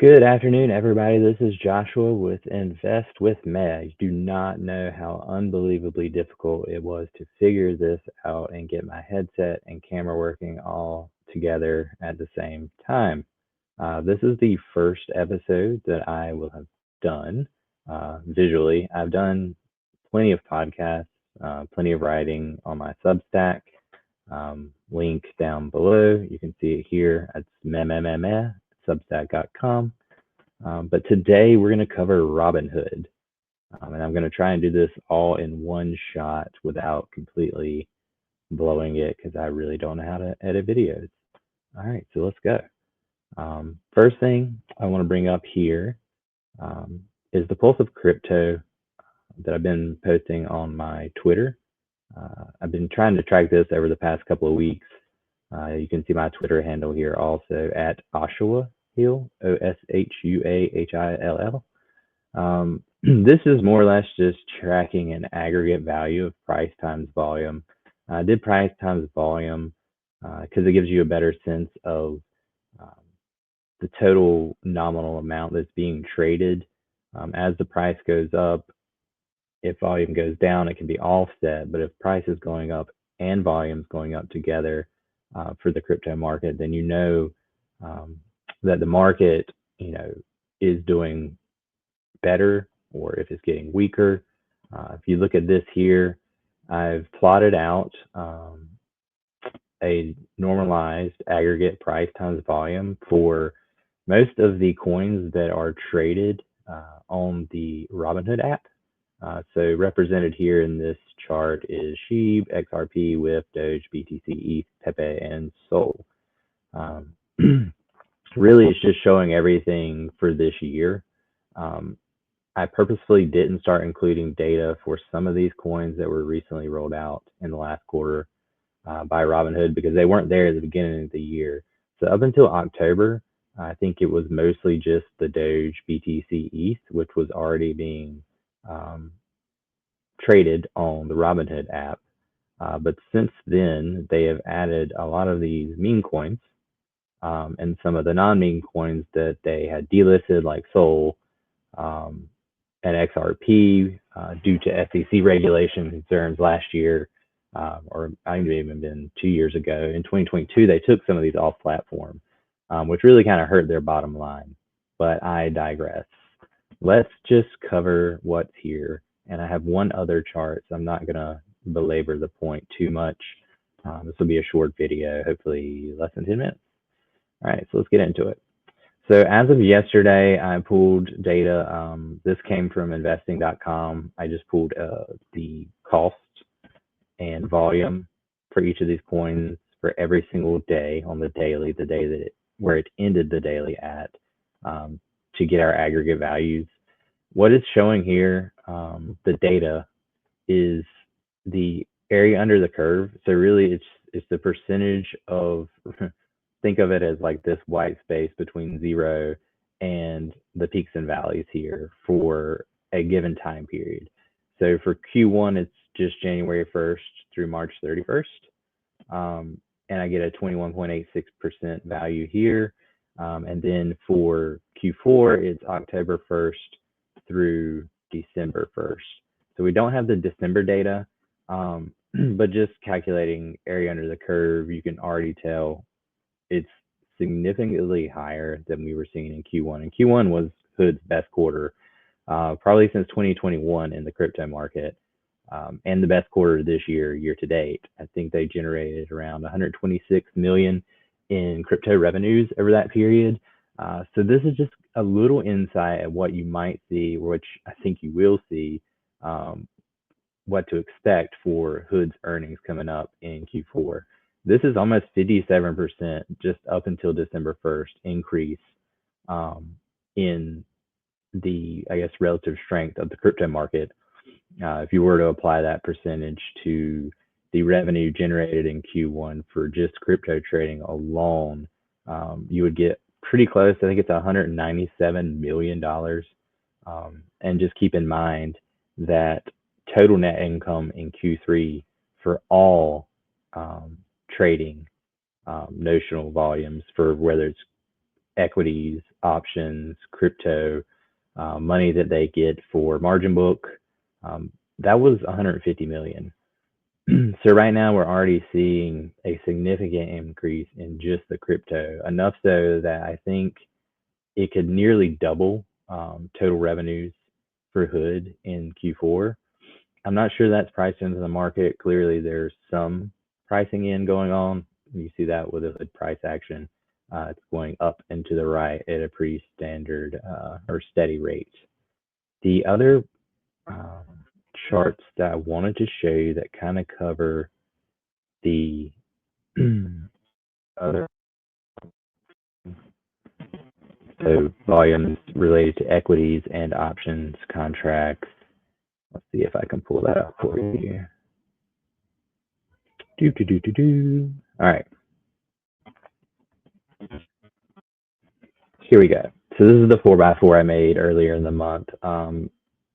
Good afternoon, everybody. This is Joshua with Invest with Meg. You do not know how unbelievably difficult it was to figure this out and get my headset and camera working all together at the same time. This is the first episode that I will have done visually. I've done plenty of podcasts, plenty of writing on my Substack. Link down below. You can see it here. It's substack.com. But today we're going to cover Robinhood. And I'm going to try and do this all in one shot without completely blowing it because I really don't know how to edit videos. All right, so let's go. First thing I want to bring up here is the pulse of crypto that I've been posting on my Twitter. I've been trying to track this over the past couple of weeks. You can see my Twitter handle here also at Oshuahill, Oshuahill. This is more or less just tracking an aggregate value of price times volume. I did price times volume because it gives you a better sense of the total nominal amount that's being traded. As the price goes up, if volume goes down, it can be offset. But if price is going up and volume is going up together for the crypto market, then you know that the market, is doing better or if it's getting weaker. If you look at this here, I've plotted out a normalized aggregate price times volume for most of the coins that are traded on the Robinhood app. So represented here in this chart is SHIB, XRP, WIF, Doge, BTC, ETH, Pepe, and Sol. Really, it's just showing everything for this year. I purposefully didn't start including data for some of these coins that were recently rolled out in the last quarter by Robinhood because they weren't there at the beginning of the year. So up until October, I think it was mostly just the Doge, BTC, ETH, which was already being traded on the Robinhood app. But since then, they have added a lot of these meme coins and some of the non-meme coins that they had delisted, like Sol and XRP, due to SEC regulation concerns last year, or I think it even been 2 years ago. In 2022, they took some of these off platform, which really kind of hurt their bottom line. But I digress. Let's just cover what's here. And I have one other chart, so I'm not going to belabor the point too much. This will be a short video, hopefully less than 10 minutes. All right, so let's get into it. So as of yesterday, I pulled data. This came from investing.com. I just pulled the cost and volume for each of these coins for every single day on the daily, the day that where it ended the daily at, to get our aggregate values. What it's showing here, the data, is the area under the curve. So really, it's the percentage of think of it as like this white space between 0 and the peaks and valleys here for a given time period. So for Q1, it's just January 1st through March 31st. And I get a 21.86% value here. And then for Q4, it's October 1st through December 1st. So we don't have the December data, but just calculating area under the curve, you can already tell it's significantly higher than we were seeing in Q1. And Q1 was Hood's best quarter, probably since 2021 in the crypto market, and the best quarter this year to date. I think they generated around 126 million in crypto revenues over that period. So this is just a little insight at what you might see, which I think you will see, what to expect for Hood's earnings coming up in Q4. This is almost 57% just up until December 1st increase in the, I guess, relative strength of the crypto market. If you were to apply that percentage to the revenue generated in Q1 for just crypto trading alone, you would get pretty close. I think it's $197 million. And just keep in mind that total net income in Q3 for all trading notional volumes for whether it's equities options, crypto, money that they get for margin book. That was 150 million. So right now we're already seeing a significant increase in just the crypto, enough so that I think it could nearly double total revenues for Hood in Q4. I'm not sure that's priced into the market. Clearly, there's some pricing in going on. You see that with a Hood price action. It's going up and to the right at a pretty standard or steady rate. The other um, charts that I wanted to show you that kind of cover the other so volumes related to equities and options contracts. Let's see if I can pull that up for you. All right, here we go. So this is the 4x4 I made earlier in the month.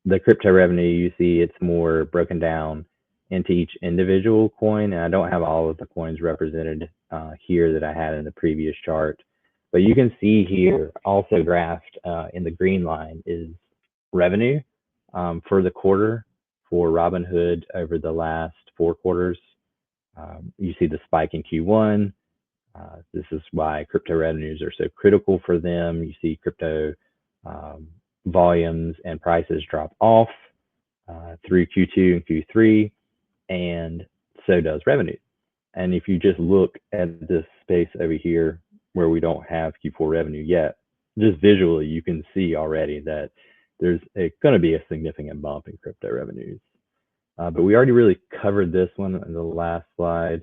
The crypto revenue, you see it's more broken down into each individual coin, and I don't have all of the coins represented here that I had in the previous chart. But you can see here, also graphed in the green line, is revenue for the quarter for Robinhood over the last 4 quarters. You see the spike in Q1. This is why crypto revenues are so critical for them. You see crypto volumes and prices drop off through Q2 and Q3, and so does revenue. And if you just look at this space over here where we don't have Q4 revenue yet, just visually, you can see already that there's going to be a significant bump in crypto revenues. But we already really covered this one in the last slide.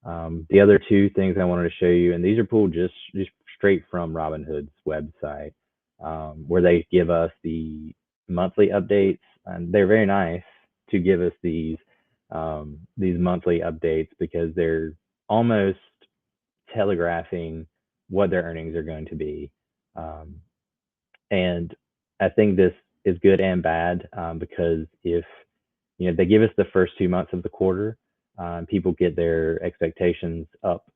The other two things I wanted to show you, and these are pulled just straight from Robinhood's website, where they give us the monthly updates, and they're very nice to give us these monthly updates because they're almost telegraphing what their earnings are going to be. And I think this is good and bad because if they give us the first 2 months of the quarter, people get their expectations up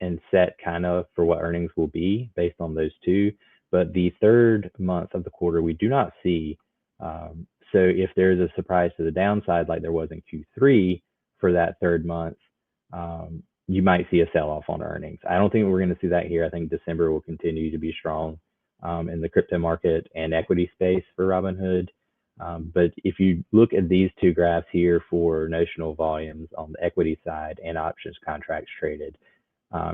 and set kind of for what earnings will be based on those two. But the third month of the quarter, we do not see. So if there's a surprise to the downside, like there was in Q3 for that third month, you might see a sell-off on earnings. I don't think we're going to see that here. I think December will continue to be strong in the crypto market and equity space for Robinhood. But if you look at these two graphs here for notional volumes on the equity side and options contracts traded,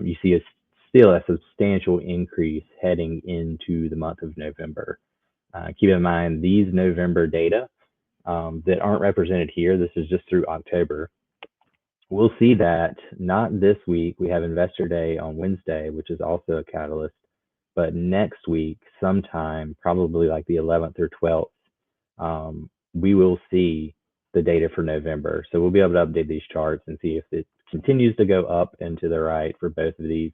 you see still a substantial increase heading into the month of November. Keep in mind these November data that aren't represented here, this is just through October. We'll see that not this week, we have Investor Day on Wednesday, which is also a catalyst, but next week, sometime, probably like the 11th or 12th, we will see the data for November. So we'll be able to update these charts and see if it continues to go up and to the right for both of these,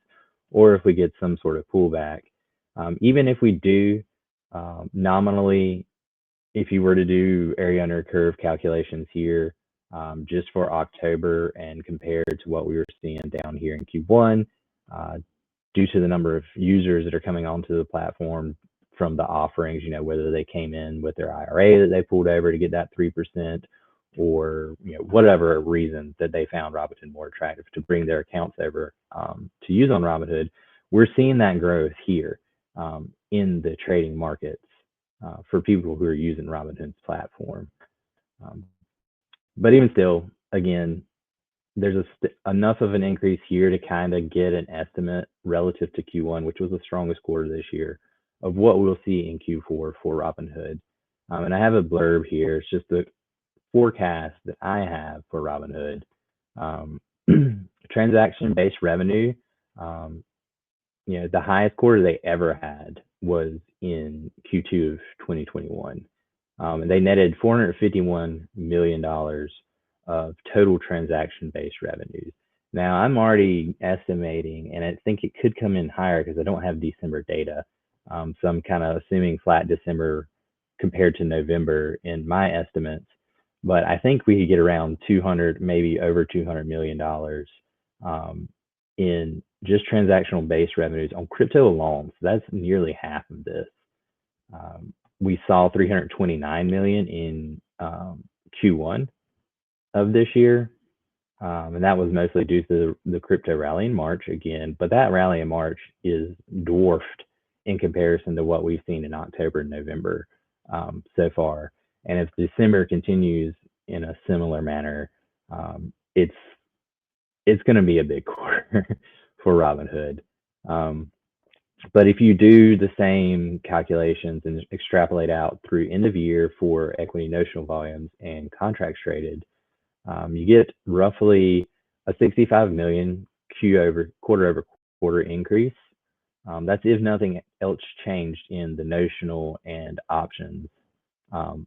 or if we get some sort of pullback. Even if we do nominally, if you were to do area under curve calculations here, just for October and compared to what we were seeing down here in Q1, due to the number of users that are coming onto the platform from the offerings, whether they came in with their IRA that they pulled over to get that 3%, or whatever reason that they found Robinhood more attractive to bring their accounts over to use on Robinhood, we're seeing that growth here in the trading markets for people who are using Robinhood's platform. But even still, again, there's enough of an increase here to kind of get an estimate relative to Q1, which was the strongest quarter this year, of what we'll see in Q4 for Robinhood. And I have a blurb here. It's just the forecast that I have for Robinhood. Transaction-based revenue, the highest quarter they ever had was in Q2 of 2021. And they netted $451 million of total transaction-based revenues. Now, I'm already estimating, and I think it could come in higher because I don't have December data. So I'm kind of assuming flat December compared to November in my estimates. But I think we could get around 200, maybe over $200 million in just transactional based revenues on crypto alone. So that's nearly half of this. We saw 329 million in Q1 of this year, and that was mostly due to the crypto rally in March again. But that rally in March is dwarfed in comparison to what we've seen in October and November so far. And if December continues in a similar manner, it's going to be a big quarter for Robinhood. But if you do the same calculations and extrapolate out through end of year for equity notional volumes and contracts traded, you get roughly a 65 million quarter over quarter increase. That's if nothing else changed in the notional and options um,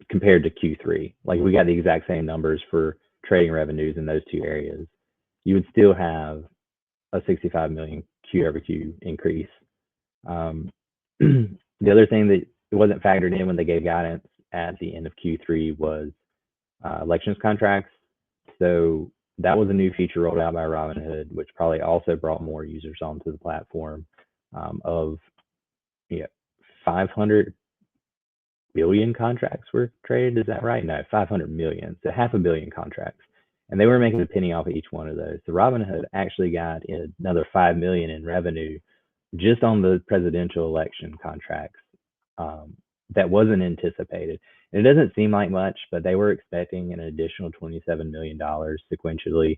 compared to Q3. Like we got the exact same numbers for trading revenues in those two areas. You would still have a 65 million Q over Q increase. The other thing that wasn't factored in when they gave guidance at the end of Q3 was elections contracts. So that was a new feature rolled out by Robinhood, which probably also brought more users onto the platform. Of 500 billion contracts were traded. Is that right? No, 500 million. So 500 million contracts. And they were making a penny off of each one of those. So Robinhood actually got another 5 million in revenue just on the presidential election contracts. That wasn't anticipated. And it doesn't seem like much, but they were expecting an additional $27 million sequentially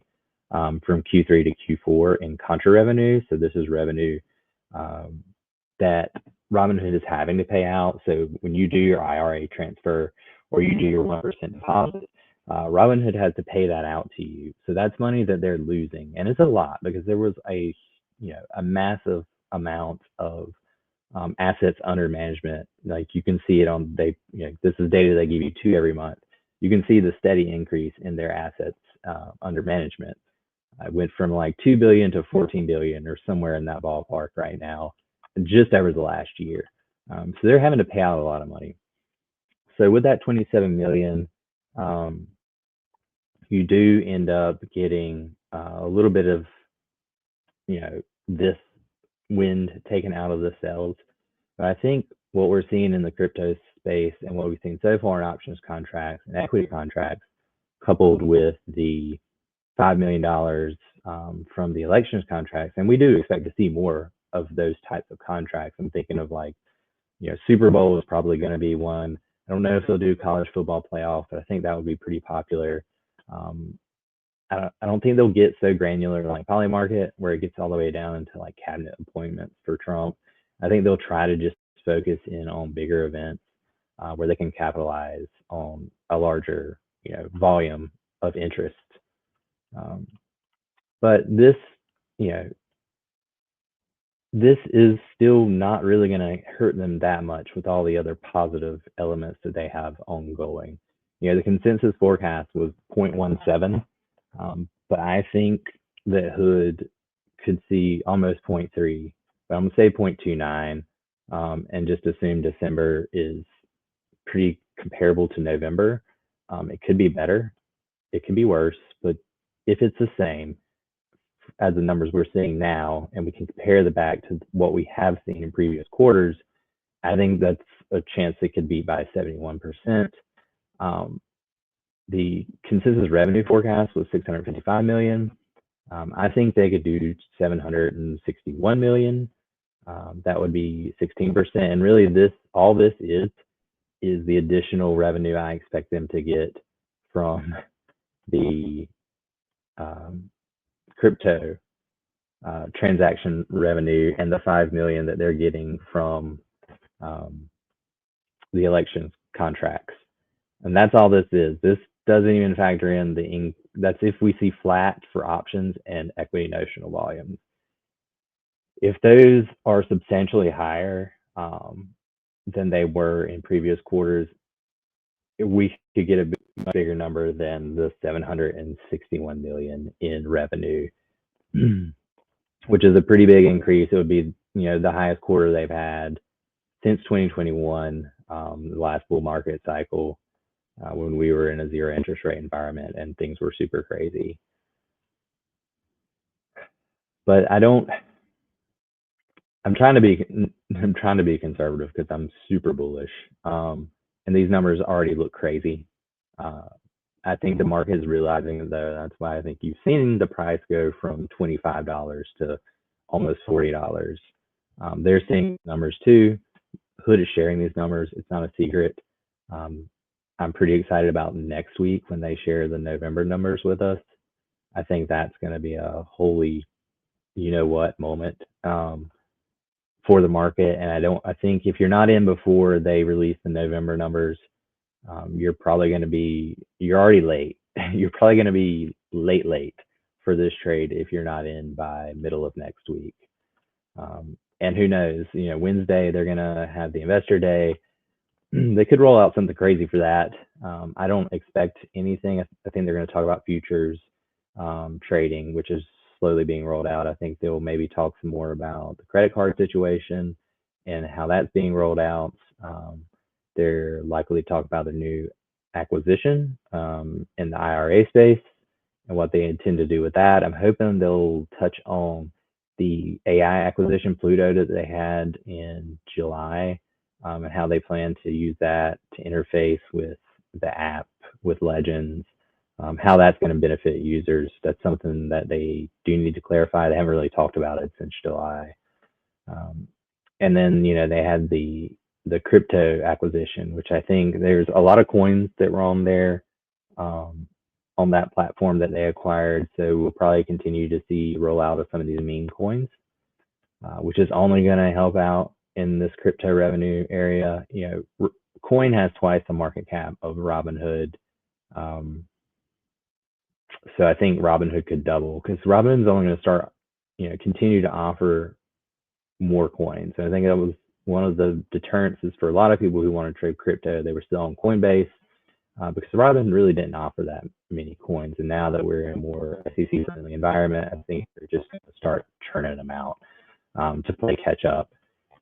from Q3 to Q4 in contra revenue. So this is revenue that Robinhood is having to pay out. So when you do your IRA transfer or you do your 1% deposit, Robinhood has to pay that out to you. So that's money that they're losing. And it's a lot because there was a massive amount of assets under management. Like you can see it on this is data they give you two every month. You can see the steady increase in their assets under management. I went from like 2 billion to 14 billion or somewhere in that ballpark right now, just over the last year. So they're having to pay out a lot of money. So with that 27 million, you do end up getting a little bit of, this wind taken out of the sails. But I think what we're seeing in the crypto space and what we've seen so far in options contracts and equity contracts, coupled with the $5 million from the elections contracts, and we do expect to see more of those types of contracts. I'm thinking of Super Bowl is probably going to be one. I don't know if they'll do college football playoff, but I think that would be pretty popular. I don't think they'll get so granular like Polymarket, where it gets all the way down into like cabinet appointments for Trump. I think they'll try to just focus in on bigger events where they can capitalize on a larger, volume of interest. But this, this is still not really going to hurt them that much with all the other positive elements that they have ongoing. The consensus forecast was 0.17, but I think that Hood could see almost 0.3, but I'm going to say 0.29 and just assume December is pretty comparable to November. It could be better. It could be worse, but if it's the same as the numbers we're seeing now, and we can compare the back to what we have seen in previous quarters, I think that's a chance it could beat by 71%. The consensus revenue forecast was 655 million. I think they could do 761 million. That would be 16%. And really, all this is the additional revenue I expect them to get from the crypto transaction revenue and the 5 million that they're getting from the elections contracts. And that's all this is. This doesn't even factor in that's if we see flat for options and equity notional volumes. If those are substantially higher than they were in previous quarters, we could get a much bigger number than the 761 million in revenue, which is a pretty big increase. It would be, the highest quarter they've had since 2021, the last bull market cycle, when we were in a zero interest rate environment and things were super crazy. but I don't. I'm trying to be I'm trying to be conservative because I'm super bullish. And these numbers already look crazy. Uh, I think the market is realizing it though. That's why I think you've seen the price go from $25 to almost $40. They're seeing numbers too. Hood is sharing these numbers. It's not a secret. Um, I'm pretty excited about next week when they share the November numbers with us. I think that's going to be a holy, you know what moment. For the market. And I think if you're not in before they release the November numbers, you're already late. You're probably going to be late for this trade if you're not in by middle of next week. And who knows, Wednesday, they're going to have the investor day. They could roll out something crazy for that. I don't expect anything. I think they're going to talk about futures trading, which is slowly being rolled out. I think they'll maybe talk some more about the credit card situation and how that's being rolled out. They're likely to talk about the new acquisition in the IRA space and what they intend to do with that. I'm hoping they'll touch on the AI acquisition, Pluto, that they had in July, and how they plan to use that to interface with the app, with Legends, how that's going to benefit users. That's something that they do need to clarify. They haven't really talked about it since July. And then, they had the crypto acquisition, which I think there's a lot of coins that were on there on that platform that they acquired. So we'll probably continue to see rollout of some of these meme coins, which is only going to help out in this crypto revenue area. Coin has twice the market cap of Robinhood. So I think Robinhood could double because Robinhood's only going to start, continue to offer more coins. And I think that was one of the deterrences for a lot of people who want to trade crypto. They were still on Coinbase because Robinhood really didn't offer that many coins. And now that we're in a more SEC friendly environment, I think they're just going to start churning them out to play catch up.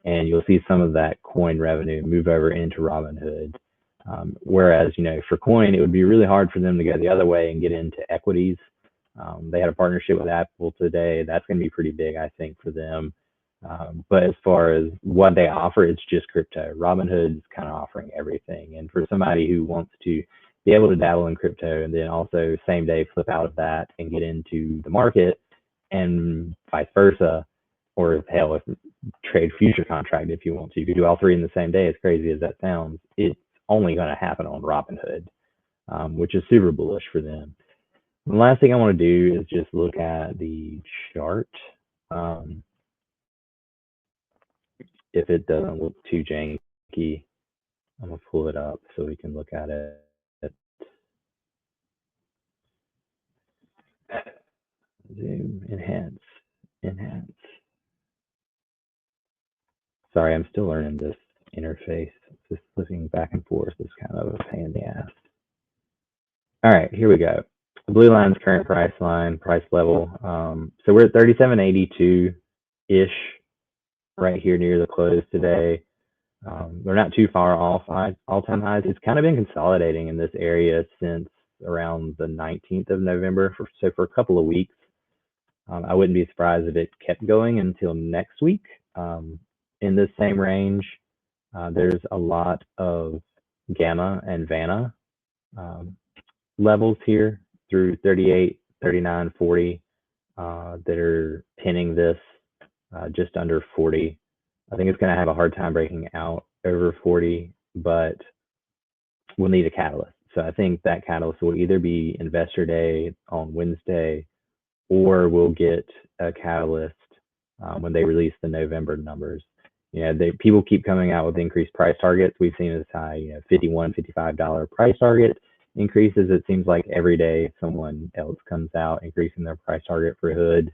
And you'll see some of that coin revenue move over into Robinhood. Whereas, for coin, it would be really hard for them to go the other way and get into equities. They had a partnership with Apple today. That's going to be pretty big, I think, for them. But as far as what they offer, it's just crypto. Robinhood is kind of offering everything. And for somebody who wants to be able to dabble in crypto and then also same day flip out of that and get into the market and vice versa, or hell, if trade future contract if you want to. You could do all three in the same day. As crazy as that sounds, it's only going to happen on Robinhood, which is super bullish for them. The last thing I want to do is just look at the chart. If it doesn't look too janky, I'm going to pull it up so we can look at it. Zoom, enhance. Sorry, I'm still learning this interface. Just flipping back and forth is kind of a pain in the ass. All right, here we go. The blue line's current price line, price level. So we're at 37.82-ish right here near the close today. They're not too far off all-time highs. It's kind of been consolidating in this area since around the 19th of November. So for a couple of weeks. I wouldn't be surprised if it kept going until next week in this same range. There's a lot of gamma and Vanna levels here through 38, 39, 40 that are pinning this just under 40. I think it's going to have a hard time breaking out over 40, but we'll need a catalyst. So I think that catalyst will either be Investor Day on Wednesday, or we'll get a catalyst when they release the November numbers. People keep coming out with increased price targets. We've seen as high, $51, $55 price target increases. It seems like every day someone else comes out increasing their price target for Hood.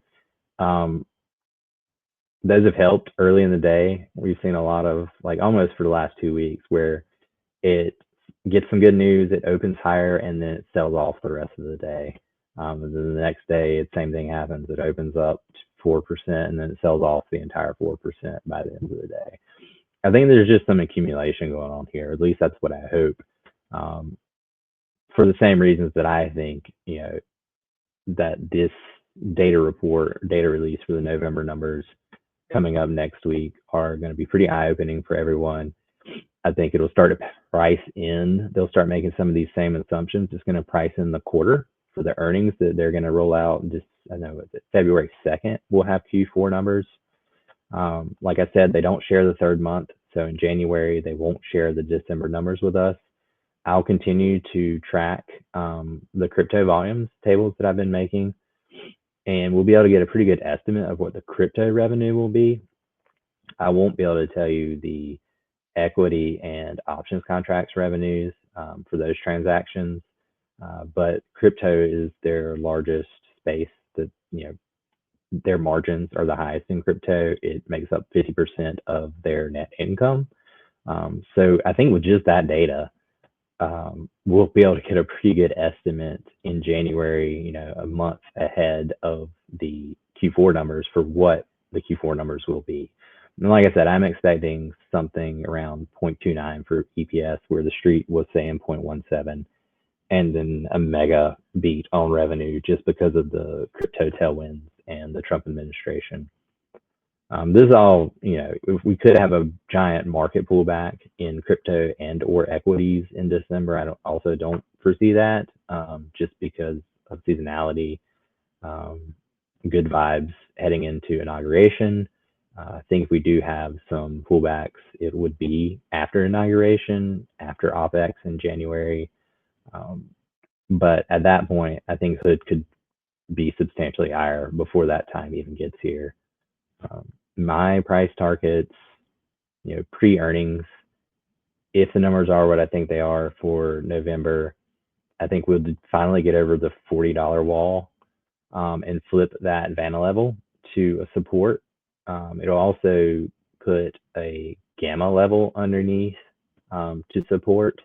Those have helped early in the day. We've seen a lot of, like almost for the last 2 weeks, where it gets some good news, it opens higher, and then it sells off the rest of the day. And then the next day, the same thing happens. It opens up 4%, and then it sells off the entire 4% by the end of the day. I think there's just some accumulation going on here. At least that's what I hope. For the same reasons that I think, that this data release for the November numbers coming up next week are going to be pretty eye-opening for everyone. I think it'll start to price in. They'll start making some of these same assumptions. It's going to price in the quarter for the earnings that they're going to roll out. Just I know it's February 2nd. We'll have Q4 numbers. Like I said, they don't share the third month. So in January, they won't share the December numbers with us. I'll continue to track the crypto volumes tables that I've been making, and we'll be able to get a pretty good estimate of what the crypto revenue will be. I won't be able to tell you the equity and options contracts revenues for those transactions, but crypto is their largest space that, their margins are the highest in crypto. It makes up 50% of their net income. So I think with just that data, we'll be able to get a pretty good estimate in January, a month ahead of the Q4 numbers for what the Q4 numbers will be. And like I said, I'm expecting something around 0.29 for EPS, where the street was saying 0.17, and then a mega beat on revenue just because of the crypto tailwinds and the Trump administration. This is all, if we could have a giant market pullback in crypto and or equities in December. I also don't foresee that just because of seasonality, good vibes heading into inauguration. I think if we do have some pullbacks, it would be after inauguration, after OPEX in January. But at that point, I think Hood could be substantially higher before that time even gets here. My price targets, pre-earnings, if the numbers are what I think they are for November, I think we'll finally get over the $40 wall and flip that Vanna level to a support. It'll also put a gamma level underneath to support.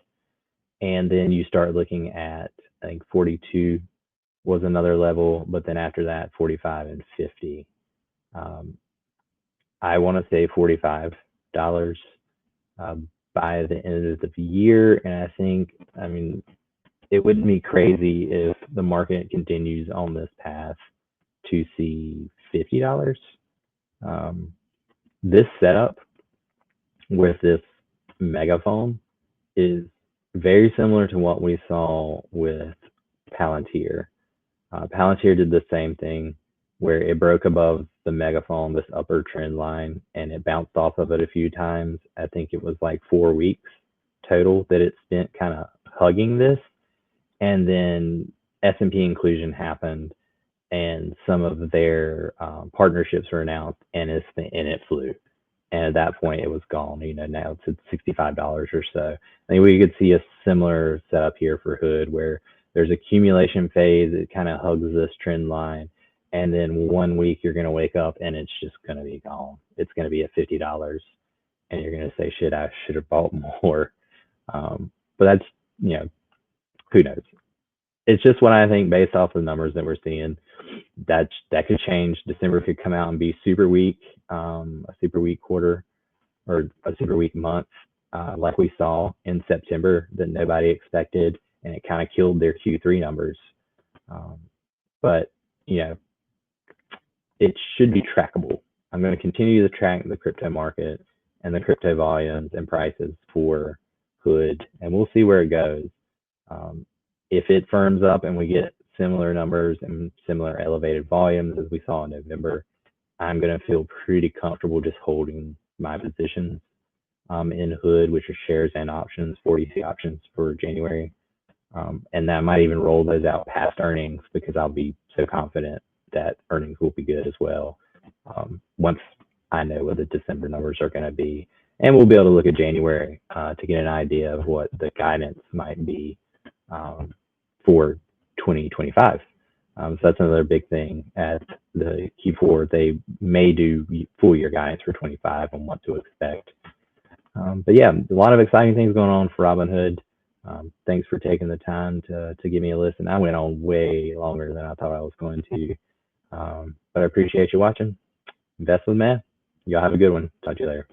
And then you start looking at, I think 42 was another level, but then after that, 45 and 50. I want to say $45 by the end of the year. And I think, it wouldn't be crazy if the market continues on this path to see $50. This setup with this megaphone is very similar to what we saw with Palantir. Palantir did the same thing where it broke above the megaphone, this upper trend line, and it bounced off of it a few times. I think it was like 4 weeks total that it spent kind of hugging this. And then S&P inclusion happened, and some of their partnerships were announced, and it flew. And at that point, it was gone. Now it's at $65 or so. I think we could see a similar setup here for Hood, where there's accumulation phase. It kind of hugs this trend line. And then 1 week you're going to wake up and it's just going to be gone. It's going to be at $50 and you're going to say, shit, I should have bought more. But that's, who knows? It's just what I think based off the numbers that we're seeing. That could change. December could come out and be super weak, a super weak quarter or a super weak month, like we saw in September that nobody expected, and it kind of killed their Q3 numbers. But it should be trackable. I'm going to continue to track the crypto market and the crypto volumes and prices for Hood, and we'll see where it goes. If it firms up and we get similar numbers and similar elevated volumes as we saw in November, I'm going to feel pretty comfortable just holding my positions in Hood, which are shares and options, 40C options for January. And that might even roll those out past earnings because I'll be so confident that earnings will be good as well once I know what the December numbers are going to be. And we'll be able to look at January to get an idea of what the guidance might be for 2025. So that's another big thing at the Q4. They may do full year guidance for 25 on what to expect. But yeah, a lot of exciting things going on for Robinhood. Thanks for taking the time to give me a listen. I went on way longer than I thought I was going to. But I appreciate you watching. Invest with Matt. Y'all have a good one. Talk to you later.